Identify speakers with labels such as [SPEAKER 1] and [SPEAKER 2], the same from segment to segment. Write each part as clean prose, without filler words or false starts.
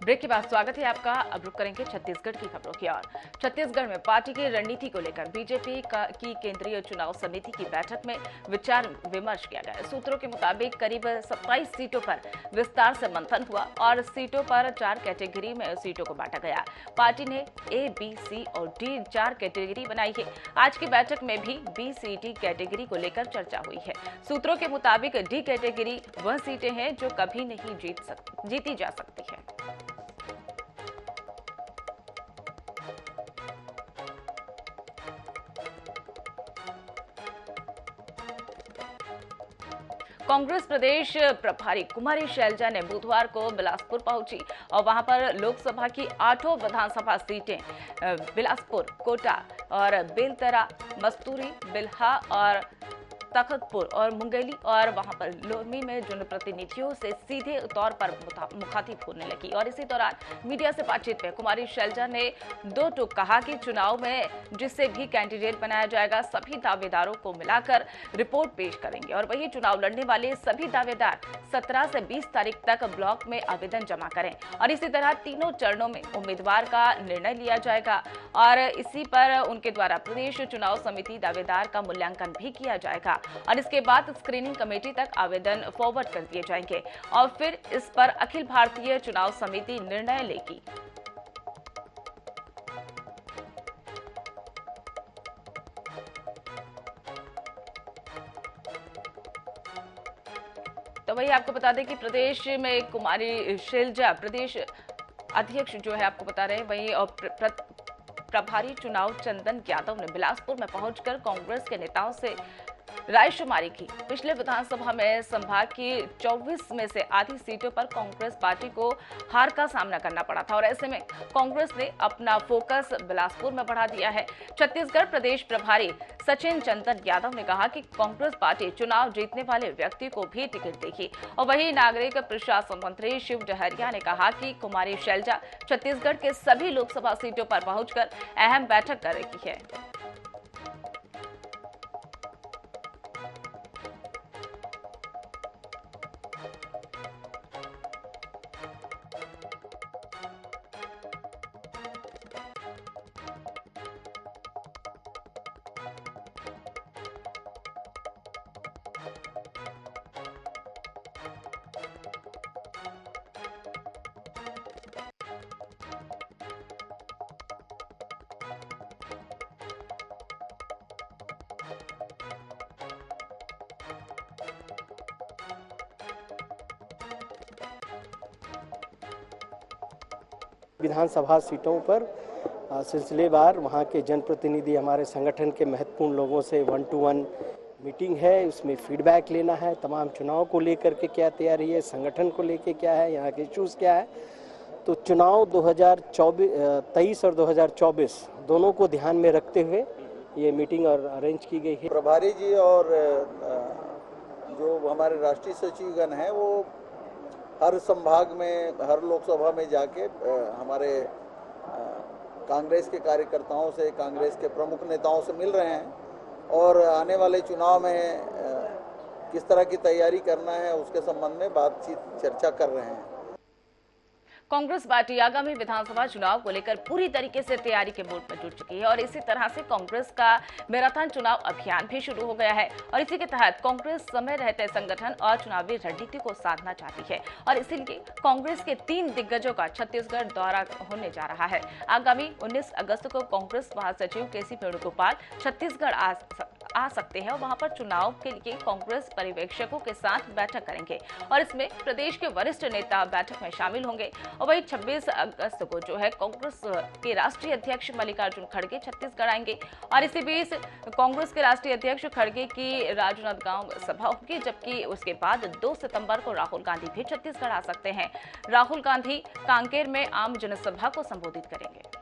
[SPEAKER 1] Break के बाद स्वागत है आपका। अब रुक करेंगे छत्तीसगढ़ की खबरों की ओर। छत्तीसगढ़ में पार्टी की रणनीति को लेकर बीजेपी की केंद्रीय चुनाव समिति की बैठक में विचार विमर्श किया गया। सूत्रों के मुताबिक करीब 27 सीटों पर विस्तार से मंथन हुआ और सीटों पर 4 कैटेगरी में सीटों को बांटा गया। पार्टी ने ए, बी, सी और डी 4 कैटेगरी बनाई है। आज की बैठक में भी बी, सी, डी कैटेगरी को लेकर चर्चा हुई है। सूत्रों के मुताबिक डी कैटेगरी वह सीटें हैं जो कभी नहीं जीती जा सकती है। कांग्रेस प्रदेश प्रभारी कुमारी शैलजा ने बुधवार को बिलासपुर पहुंची और वहां पर लोकसभा की 8 विधानसभा सीटें बिलासपुर, कोटा और बेलतरा, मस्तूरी, बिल्हा और तखतपुर और मुंगेली और वहां पर लोरमी में जनप्रतिनिधियों से सीधे तौर पर मुखातिब होने लगी। और इसी दौरान मीडिया से बातचीत में कुमारी शैलजा ने दो टूक कहा कि चुनाव में जिससे भी कैंडिडेट बनाया जाएगा सभी दावेदारों को मिलाकर रिपोर्ट पेश करेंगे और वही चुनाव लड़ने वाले सभी दावेदार 17 से 20 तारीख तक ब्लॉक में आवेदन जमा करें और इसी तरह तीनों चरणों में उम्मीदवार का निर्णय लिया जाएगा और इसी पर उनके द्वारा प्रदेश चुनाव समिति दावेदार का मूल्यांकन भी किया जाएगा और इसके बाद स्क्रीनिंग कमेटी तक आवेदन फॉरवर्ड कर दिए जाएंगे और फिर इस पर अखिल भारतीय चुनाव समिति निर्णय लेगी। तो वही आपको बता दें कि प्रदेश में कुमारी शैलजा प्रदेश अध्यक्ष जो है आपको बता रहे हैं, वही और प्रभारी चुनाव चंदन यादव ने बिलासपुर में पहुंचकर कांग्रेस के नेताओं से रायशुमारी की। पिछले विधानसभा में संभाग की 24 में से आधी सीटों पर कांग्रेस पार्टी को हार का सामना करना पड़ा था और ऐसे में कांग्रेस ने अपना फोकस बिलासपुर में बढ़ा दिया है। छत्तीसगढ़ प्रदेश प्रभारी सचिन चंदन यादव ने कहा कि कांग्रेस पार्टी चुनाव जीतने वाले व्यक्ति को भी टिकट देगी और वही नागरिक प्रशासन मंत्री शिव डहरिया ने कहा कि कुमारी शैलजा छत्तीसगढ़ के सभी लोकसभा सीटों पर पहुंचकर अहम बैठक कर रही है।
[SPEAKER 2] विधानसभा सीटों पर सिलसिलेवार वहाँ के जनप्रतिनिधि हमारे संगठन के महत्वपूर्ण लोगों से 1-to-1 मीटिंग है। उसमें फीडबैक लेना है, तमाम चुनाव को लेकर के क्या तैयारी है, संगठन को लेकर क्या है, यहाँ के इश्यूज़ क्या है। तो चुनाव 2023 और 2024 दोनों को ध्यान में रखते हुए ये मीटिंग और अरेंज की गई है।
[SPEAKER 3] प्रभारी जी और जो हमारे राष्ट्रीय सचिवगण हैं वो हर संभाग में, हर लोकसभा में जाके हमारे कांग्रेस के कार्यकर्ताओं से, कांग्रेस के प्रमुख नेताओं से मिल रहे हैं और आने वाले चुनाव में किस तरह की तैयारी करना है उसके संबंध में बातचीत चर्चा कर रहे हैं।
[SPEAKER 1] कांग्रेस पार्टी आगामी विधानसभा चुनाव को लेकर पूरी तरीके से तैयारी के मोड पर जुट चुकी है और इसी तरह से कांग्रेस का मैराथन चुनाव अभियान भी शुरू हो गया है और इसी के तहत कांग्रेस समय रहते संगठन और चुनावी रणनीति को साधना चाहती है और इसीलिए कांग्रेस के 3 दिग्गजों का छत्तीसगढ़ दौरा होने जा रहा है। आगामी 19 अगस्त को कांग्रेस महासचिव केसी वेणुगोपाल छत्तीसगढ़ आ सकते हैं और वहां पर चुनाव के लिए कांग्रेस पर्यवेक्षकों के साथ बैठक करेंगे और इसमें प्रदेश के वरिष्ठ नेता बैठक में शामिल होंगे और वही 26 अगस्त को जो है कांग्रेस के राष्ट्रीय अध्यक्ष मल्लिकार्जुन खड़गे छत्तीसगढ़ आएंगे और इसी बीच कांग्रेस के राष्ट्रीय अध्यक्ष खड़गे की राजनांदगांव सभा होगी, जबकि उसके बाद 2 सितंबर को राहुल गांधी भी छत्तीसगढ़ आ सकते हैं। राहुल गांधी कांकेर में आम जनसभा को संबोधित करेंगे।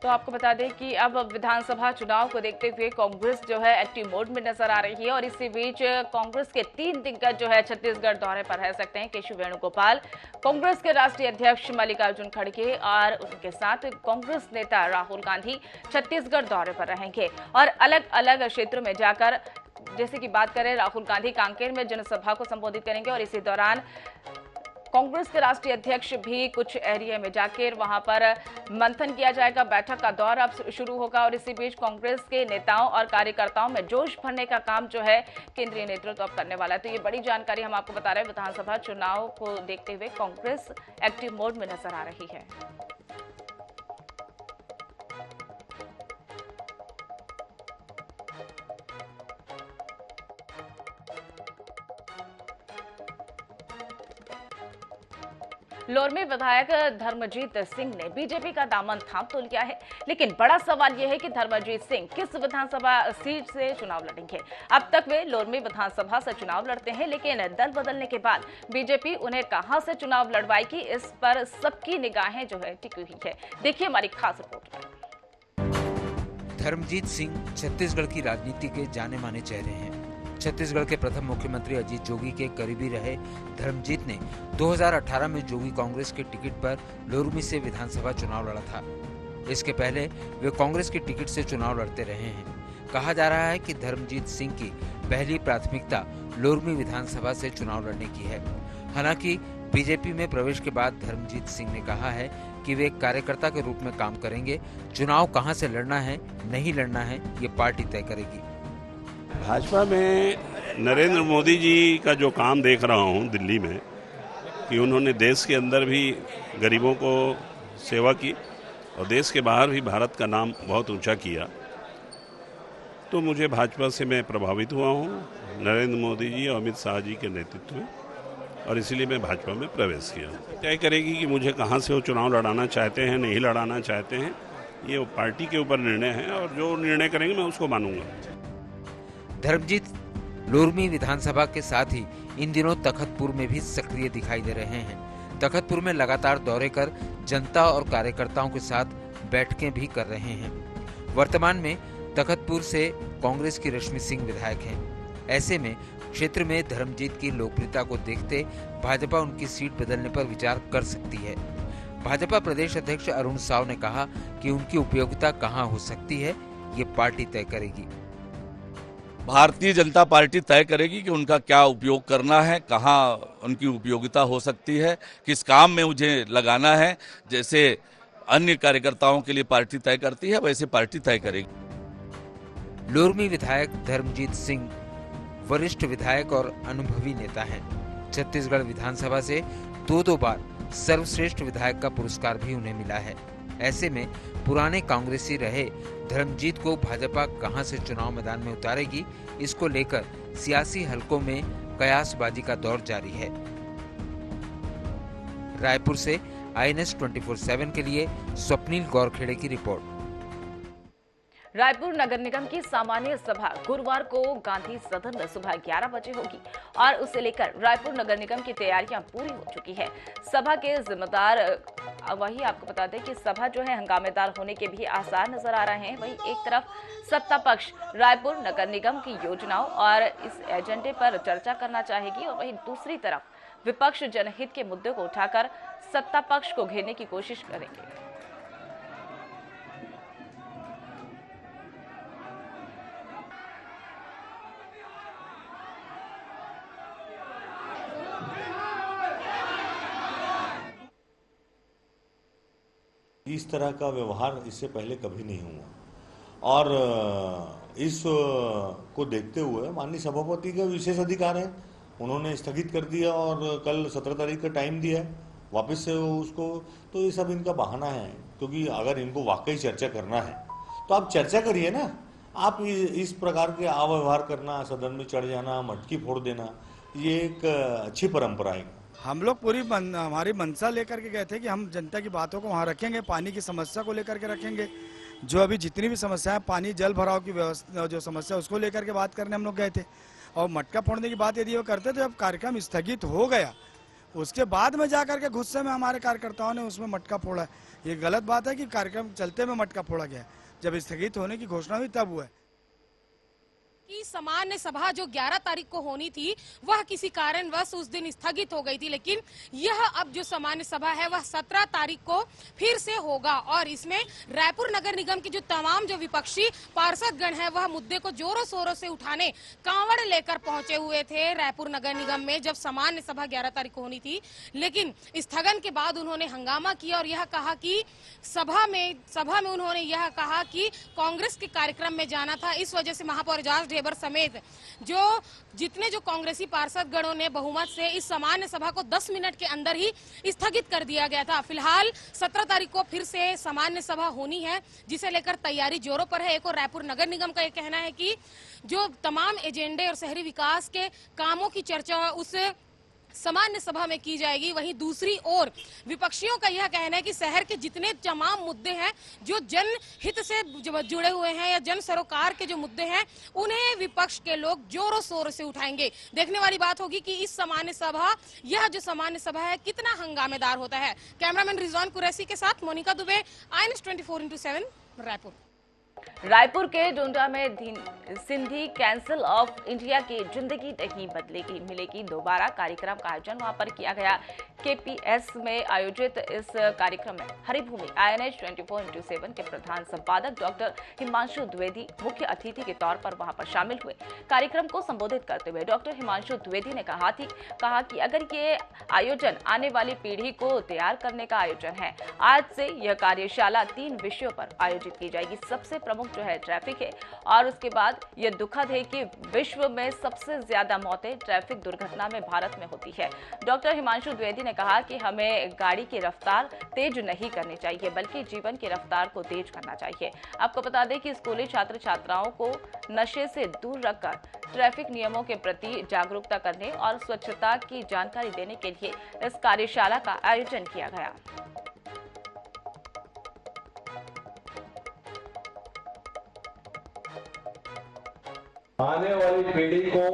[SPEAKER 1] तो आपको बता दें कि अब विधानसभा चुनाव को देखते हुए कांग्रेस जो है एक्टिव मोड में नजर आ रही है और इसी बीच कांग्रेस के 3 दिग्गज जो है छत्तीसगढ़ दौरे पर रह सकते हैं। केशव वेणुगोपाल, कांग्रेस के राष्ट्रीय अध्यक्ष मल्लिकार्जुन खड़गे और उनके साथ कांग्रेस नेता राहुल गांधी छत्तीसगढ़ दौरे पर रहेंगे और अलग अलग क्षेत्रों में जाकर, जैसे कि बात करें, राहुल गांधी कांकेर में जनसभा को संबोधित करेंगे और इसी दौरान कांग्रेस के राष्ट्रीय अध्यक्ष भी कुछ एरिया में जाकर वहां पर मंथन किया जाएगा। बैठक का दौर अब शुरू होगा और इसी बीच कांग्रेस के नेताओं और कार्यकर्ताओं में जोश भरने का काम जो है केंद्रीय नेतृत्व अब करने वाला है। तो ये बड़ी जानकारी हम आपको बता रहे हैं। विधानसभा चुनाव को देखते हुए कांग्रेस एक्टिव मोड में नजर आ रही है। लोरमी विधायक धर्मजीत सिंह ने बीजेपी का दामन थाम तो लिया है, लेकिन बड़ा सवाल यह है कि धर्मजीत सिंह किस विधानसभा सीट से चुनाव लड़ेंगे। अब तक वे लोरमी विधानसभा से चुनाव लड़ते हैं, लेकिन दल बदलने के बाद बीजेपी उन्हें कहां से चुनाव लड़वाएगी, इस पर सबकी निगाहें जो है टिकी हुई है। देखिए हमारी खास रिपोर्ट में।
[SPEAKER 4] धर्मजीत सिंह छत्तीसगढ़ की राजनीति के जाने माने चेहरे हैं। छत्तीसगढ़ के प्रथम मुख्यमंत्री अजीत जोगी के करीबी रहे धर्मजीत ने 2018 में जोगी कांग्रेस के टिकट पर लोरमी से विधानसभा चुनाव लड़ा था। इसके पहले वे कांग्रेस की टिकट से चुनाव लड़ते रहे हैं। कहा जा रहा है कि धर्मजीत सिंह की पहली प्राथमिकता लोरमी विधानसभा से चुनाव लड़ने की है। हालांकि बीजेपी में प्रवेश के बाद धर्मजीत सिंह ने कहा है कि वे एक कार्यकर्ता के रूप में काम करेंगे। चुनाव कहां से लड़ना है, नहीं लड़ना है, ये पार्टी तय करेगी।
[SPEAKER 5] भाजपा में नरेंद्र मोदी जी का जो काम देख रहा हूँ दिल्ली में, कि उन्होंने देश के अंदर भी गरीबों को सेवा की और देश के बाहर भी भारत का नाम बहुत ऊंचा किया, तो मुझे भाजपा से मैं प्रभावित हुआ हूँ, नरेंद्र मोदी जी और अमित शाह जी के नेतृत्व में, और इसीलिए मैं भाजपा में प्रवेश किया। तय करेगी कि मुझे कहाँ से वो चुनाव लड़ाना चाहते हैं, नहीं लड़ाना चाहते हैं, ये वो पार्टी के ऊपर निर्णय है और जो निर्णय करेंगे मैं उसको मानूंगा।
[SPEAKER 4] धर्मजीत लोरमी विधानसभा के साथ ही इन दिनों तखतपुर में भी सक्रिय दिखाई दे रहे हैं। तखतपुर में लगातार दौरे कर जनता और कार्यकर्ताओं के साथ बैठकें भी कर रहे हैं। वर्तमान में तखतपुर से कांग्रेस की रश्मि सिंह विधायक हैं। ऐसे में क्षेत्र में धर्मजीत की लोकप्रियता को देखते भाजपा उनकी सीट बदलने पर विचार कर सकती है। भाजपा प्रदेश अध्यक्ष अरुण साव ने कहा कि उनकी उपयोगिता कहां हो सकती है, ये पार्टी तय करेगी।
[SPEAKER 6] भारतीय जनता पार्टी तय करेगी कि उनका क्या उपयोग करना है, कहाँ उनकी उपयोगिता हो सकती है, किस काम में मुझे लगाना है। जैसे अन्य कार्यकर्ताओं के लिए पार्टी तय करती है, वैसे पार्टी तय करेगी।
[SPEAKER 4] लोरमी विधायक धर्मजीत सिंह वरिष्ठ विधायक और अनुभवी नेता हैं। छत्तीसगढ़ विधानसभा से दो बार सर्वश्रेष्ठ विधायक का पुरस्कार भी उन्हें मिला है। ऐसे में पुराने कांग्रेसी रहे धर्मजीत को भाजपा कहां से चुनाव मैदान में उतारेगी, इसको लेकर सियासी हलकों में कयासबाजी का दौर जारी है। रायपुर से INS 24/7 के लिए स्वप्निल गौरखेड़े की रिपोर्ट।
[SPEAKER 1] रायपुर नगर निगम की सामान्य सभा गुरुवार को गांधी सदन में सुबह 11 बजे होगी और उसे लेकर रायपुर नगर निगम की तैयारियां पूरी हो चुकी है। सभा के जिम्मेदार वही आपको बता दें कि सभा जो है हंगामेदार होने के भी आसार नजर आ रहे हैं। वहीं एक तरफ सत्ता पक्ष रायपुर नगर निगम की योजनाओं और इस एजेंडे पर चर्चा करना चाहेगी और वहीं दूसरी तरफ विपक्ष जनहित के मुद्दे को उठाकर सत्ता पक्ष को घेरने की कोशिश करेंगे।
[SPEAKER 7] इस तरह का व्यवहार इससे पहले कभी नहीं हुआ और इस को देखते हुए माननीय सभापति का विशेष अधिकार है, उन्होंने स्थगित कर दिया और कल 17 तारीख का टाइम दिया है वापस से उसको। तो ये सब इनका बहाना है, क्योंकि अगर इनको वाकई चर्चा करना है तो आप चर्चा करिए ना। आप इस प्रकार के अव्यवहार करना, सदन में चढ़ जाना, मटकी फोड़ देना, ये एक अच्छी परंपरा है।
[SPEAKER 8] हम लोग पूरी हमारी मंशा लेकर के गए थे कि हम जनता की बातों को वहाँ रखेंगे, पानी की समस्या को लेकर के रखेंगे। जो अभी जितनी भी समस्या है, पानी जल भराव की व्यवस्था जो समस्या उसको लेकर के बात करने हम लोग गए थे। और मटका फोड़ने की बात यदि वो करते तो अब कार्यक्रम स्थगित हो गया, उसके बाद में जाकर के गुस्से में हमारे कार्यकर्ताओं ने उसमें मटका फोड़ा है। ये गलत बात है कि कार्यक्रम चलते में मटका फोड़ा गया। जब स्थगित होने की घोषणा हुई तब हुआ है
[SPEAKER 9] कि सामान्य सभा जो 11 तारीख को होनी थी वह किसी कारणवश उस दिन स्थगित हो गई थी, लेकिन यह अब जो सामान्य सभा है वह 17 तारीख को फिर से होगा। और इसमें रायपुर नगर निगम के जो तमाम जो विपक्षी पार्षदगण हैं वह मुद्दे को जोरों शोरों से उठाने कांवड़ लेकर पहुंचे हुए थे रायपुर नगर निगम में जब सामान्य सभा 11 तारीख को होनी थी। लेकिन स्थगन के बाद उन्होंने हंगामा किया और यह कहा कि सभा में उन्होंने यह कहा कि कांग्रेस के कार्यक्रम में जाना था, इस वजह से महापौर एजाज ढेबर समेत जितने कांग्रेसी पार्षदगणों ने बहुमत से इस सामान्य सभा को 10 मिनट के अंदर ही स्थगित कर दिया गया था। फिलहाल 17 तारीख को फिर से सामान्य सभा होनी है, जिसे लेकर तैयारी जोरों पर है। एक और रायपुर नगर निगम का यह कहना है कि जो तमाम एजेंडे और शहरी विकास के कामों की चर्चा उस सामान्य सभा में की जाएगी। वहीं दूसरी ओर विपक्षियों का यह कहना है कि शहर के जितने तमाम मुद्दे हैं जो जनहित से जुड़े हुए हैं या जन सरोकार के जो मुद्दे हैं उन्हें विपक्ष के लोग जोरों शोरों से उठाएंगे। देखने वाली बात होगी कि इस सामान्य सभा यह जो सामान्य सभा है कितना हंगामेदार होता है। कैमरामैन रिजवान कुरैशी के साथ मोनिका दुबे, INS 24x7 रायपुर।
[SPEAKER 1] रायपुर के डोंडा में सिंधी कैंसिल ऑफ इंडिया की जिंदगी नहीं बदलेगी मिलेगी दोबारा कार्यक्रम का आयोजन वहां पर किया गया। KPS में आयोजित इस कार्यक्रम में हरिभूमि INS 24x7 के प्रधान संपादक डॉक्टर हिमांशु द्विवेदी मुख्य अतिथि के तौर पर वहां पर शामिल हुए। कार्यक्रम को संबोधित करते हुए डॉक्टर हिमांशु द्विवेदी ने कहा कि अगर ये आयोजन आने वाली पीढ़ी को तैयार करने का आयोजन है, आज से यह कार्यशाला 3 विषयों पर आयोजित की जाएगी। सबसे प्रमुख जो है ट्रैफिक है और उसके बाद यह दुखद है कि विश्व में सबसे ज्यादा मौतें ट्रैफिक दुर्घटना में भारत में होती है। डॉक्टर हिमांशु द्विवेदी ने कहा कि हमें गाड़ी की रफ्तार तेज नहीं करनी चाहिए बल्कि जीवन की रफ्तार को तेज करना चाहिए। आपको बता दें कि स्कूली छात्र छात्राओं को नशे से दूर रखकर ट्रैफिक नियमों के प्रति जागरूकता करने और स्वच्छता की जानकारी देने के लिए इस कार्यशाला का आयोजन किया गया।
[SPEAKER 10] आने वाली पीढ़ी को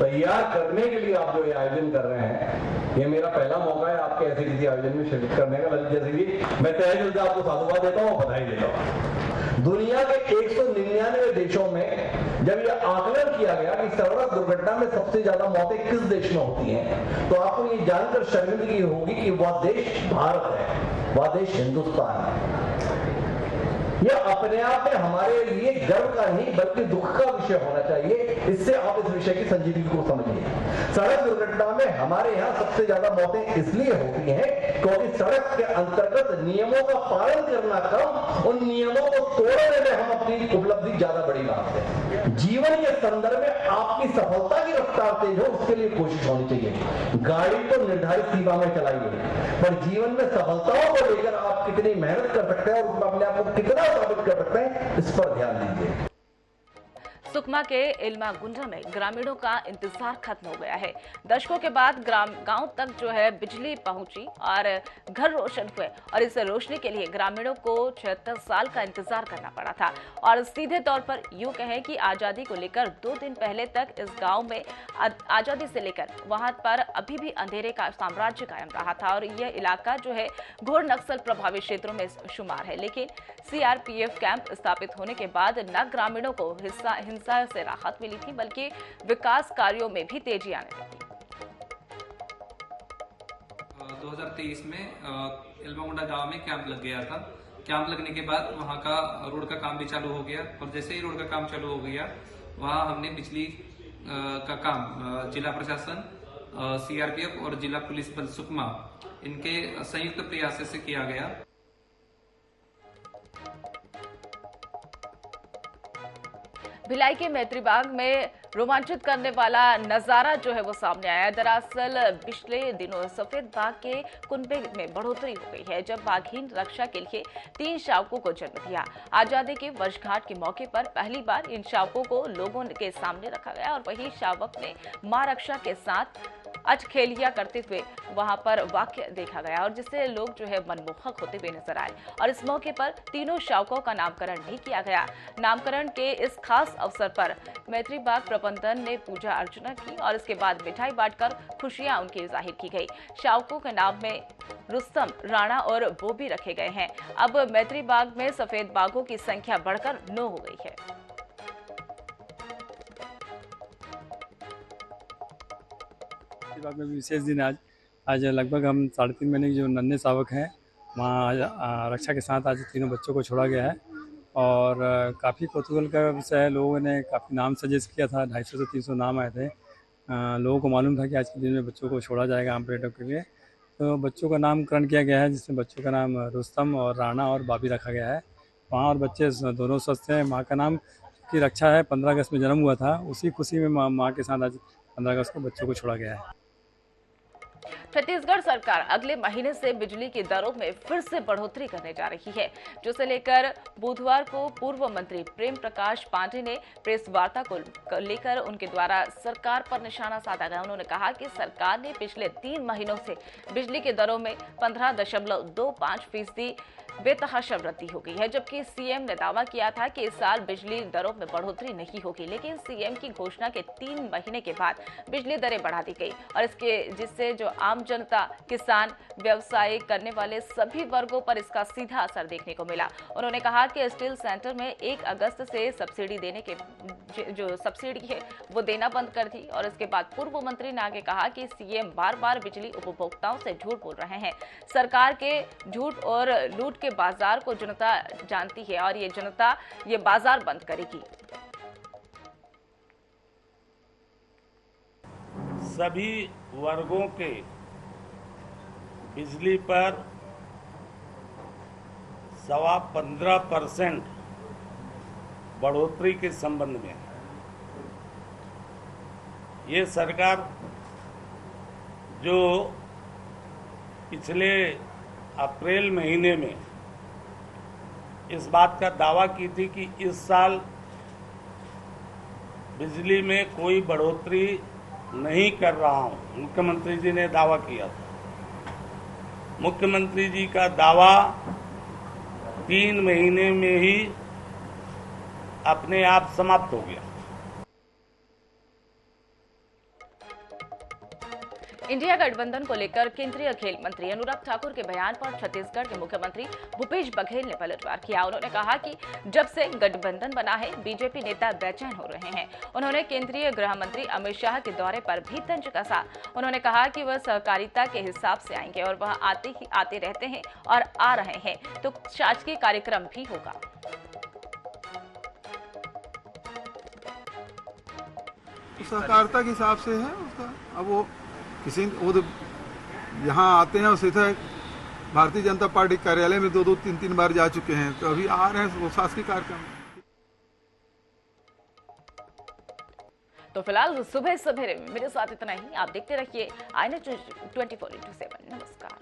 [SPEAKER 10] तैयार करने के लिए आप जो ये आयोजन कर रहे हैं, ये मेरा पहला मौका है आपके ऐसे किसी आयोजन में शिरकत करने का। जैसे कि मैं तहे दिल से आपको साधुवाद देता हूँ, बधाई देता हूँ। दुनिया के 199 देशों में जब यह आकलन किया गया कि सड़क दुर्घटना में सबसे ज्यादा मौतें किस देश में होती हैं, तो आपको ये जानकर शर्मिंदगी होगी कि वह देश भारत है, वह देश हिंदुस्तान है। यह अपने आप में हमारे लिए गर्व का नहीं बल्कि दुख का विषय होना चाहिए। इससे आप इस विषय की संजीदगी को समझिए। सड़क दुर्घटना में हमारे यहाँ सबसे ज्यादा मौतें इसलिए होती हैं क्योंकि सड़क के अंतर्गत नियमों का पालन करना कम, उन नियमों को तोड़ने में हम अपनी उपलब्धि ज्यादा बड़ी मानते हैं। जीवन के संदर्भ में आपकी सफलता की रफ्तार तेज हो, उसके लिए कोशिश होनी चाहिए। गाड़ी तो निर्धारित सीमा में चलाइए, पर जीवन में सफलताओं को लेकर आप कितनी मेहनत कर सकते हैं और अपने आप को कितना साबित कर सकते हैं, इस पर ध्यान दीजिए।
[SPEAKER 1] सुकमा के इल्मा गुंडा में ग्रामीणों का इंतजार खत्म हो गया है। दशकों के बाद गांव तक जो है बिजली पहुंची और घर रोशन हुए और इस रोशनी के लिए ग्रामीणों को 76 साल का इंतजार करना पड़ा था। और सीधे तौर पर यूं कहें कि आजादी को लेकर 2 दिन पहले तक इस गांव में आजादी से लेकर वहां पर अभी भी अंधेरे का साम्राज्य कायम रहा था और यह इलाका जो है घोर नक्सल प्रभावित क्षेत्रों में शुमार है। लेकिन CRPF कैंप स्थापित होने के बाद न ग्रामीणों को हिंसा से राहत मिली थी बल्कि विकास कार्यों में भी तेजी आने लगी।
[SPEAKER 11] 2023 में इल्मागुंडा गांव में कैंप लग गया था। कैंप लगने के बाद वहां का रोड का काम भी चालू हो गया और जैसे ही रोड का काम चालू हो गया वहां हमने बिजली का काम जिला प्रशासन, CRPF और जिला पुलिस बल सुकमा इनके संयुक्त प्रयास से किया गया।
[SPEAKER 1] भिलाई के मैत्री बाग में रोमांचित करने वाला नजारा जो है वो सामने आया। दरअसल पिछले दिनों सफेद बाघ के कुनबे में बढ़ोतरी हो गई है जब बाघीन रक्षा के लिए 3 शावकों को जन्म दिया। आजादी के वर्षगांठ के मौके पर पहली बार इन शावकों को लोगों के सामने रखा गया और वही शावक ने मां रक्षा के साथ अटखेलियां करते हुए वहां पर वाक्य देखा गया और जिससे लोग जो है मनमोहक होते हुए नजर आए। और इस मौके पर तीनों शावकों का नामकरण भी किया गया। नामकरण के इस खास अवसर पर मैत्री बाग प्रबंधन ने पूजा अर्चना की और इसके बाद मिठाई बांटकर खुशियां उनकी जाहिर की गई। शावकों के नाम में रुस्तम, राणा और बोबी रखे गए हैं। अब मैत्री बाग में सफेद बाघों की संख्या बढ़कर 9 हो गई है।
[SPEAKER 12] बाग में विशेष दिन आज लगभग हम 3.5 महीने के जो नन्हे शावक हैं वहाँ रक्षा के साथ आज तीनों बच्चों को छोड़ा गया है और काफ़ी कौतूहल का विषय है। लोगों ने काफ़ी नाम सजेस्ट किया था, 250 से 300 नाम आए थे। लोगों को मालूम था कि आज के दिन में बच्चों को छोड़ा जाएगा आम पर्यटक के लिए, तो बच्चों का नामकरण किया गया है जिसमें बच्चों का नाम रुस्तम और राणा और बाबी रखा गया है। वहाँ और बच्चे दोनों स्वस्थ हैं। माँ का नाम की रक्षा है, 15 अगस्त में जन्म हुआ था, उसी खुशी में माँ के साथ आज 15 अगस्त को बच्चों को छोड़ा गया है।
[SPEAKER 1] छत्तीसगढ़ सरकार अगले महीने से बिजली की दरों में फिर से बढ़ोतरी करने जा रही है, जिसे लेकर बुधवार को पूर्व मंत्री प्रेम प्रकाश पांडे ने प्रेस वार्ता को लेकर उनके द्वारा सरकार पर निशाना साधा गया। उन्होंने कहा कि सरकार ने पिछले 3 महीनों से बिजली की दरों में 15.25% बेतहाशा वृद्धि हो गई है, जबकि सीएम ने दावा किया था कि इस साल बिजली दरों में बढ़ोतरी नहीं होगी। लेकिन सीएम की घोषणा के 3 महीने के बाद बिजली दरें बढ़ा दी गई और जिससे जो आम जनता, किसान, व्यवसाय करने वाले सभी वर्गों पर इसका सीधा असर देखने को मिला। उन्होंने कहा कि स्टील सेंटर में 1 अगस्त से सब्सिडी देने के जो सब्सिडी है वो देना बंद कर दी और इसके बाद पूर्व मंत्री ने आगे कहा कि सीएम बार-बार बिजली उपभोक्ताओं से झूठ बोल रहे हैं। सरकार के झूठ और लूट के बाजार को जनता जानती है और ये जनता ये बाजार बंद करेगी।
[SPEAKER 13] सभी वर्गों के बिजली पर 15% बढ़ोतरी के संबंध में ये सरकार जो पिछले अप्रैल महीने में इस बात का दावा की थी कि इस साल बिजली में कोई बढ़ोतरी नहीं कर रहा हूं, मुख्यमंत्री जी ने दावा किया था। मुख्यमंत्री जी का दावा 3 महीने में ही अपने आप समाप्त हो गया।
[SPEAKER 1] इंडिया गठबंधन को लेकर केंद्रीय खेल मंत्री अनुराग ठाकुर के बयान पर छत्तीसगढ़ के मुख्यमंत्री भूपेश बघेल ने पलटवार किया। उन्होंने कहा कि जब से गठबंधन बना है बीजेपी नेता बेचैन हो रहे हैं। उन्होंने केंद्रीय गृह मंत्री अमित शाह के दौरे पर भी तंज कसा। उन्होंने कहा कि वह सहकारिता के हिसाब से आएंगे और वह आते रहते हैं और आ रहे हैं तो शासकीय कार्यक्रम भी होगा।
[SPEAKER 14] सहकारिता के हिसाब से है उसका। अब वो किसी वो तो यहाँ आते हैं और सीधा भारतीय जनता पार्टी कार्यालय में 2-2, 3-3 बार जा चुके हैं, तो अभी आ रहे हैं वो शासकीय कार्यक्रम।
[SPEAKER 1] तो फिलहाल सुबह सवेरे मेरे साथ इतना ही। आप देखते रहिए iNet 24/7। नमस्कार।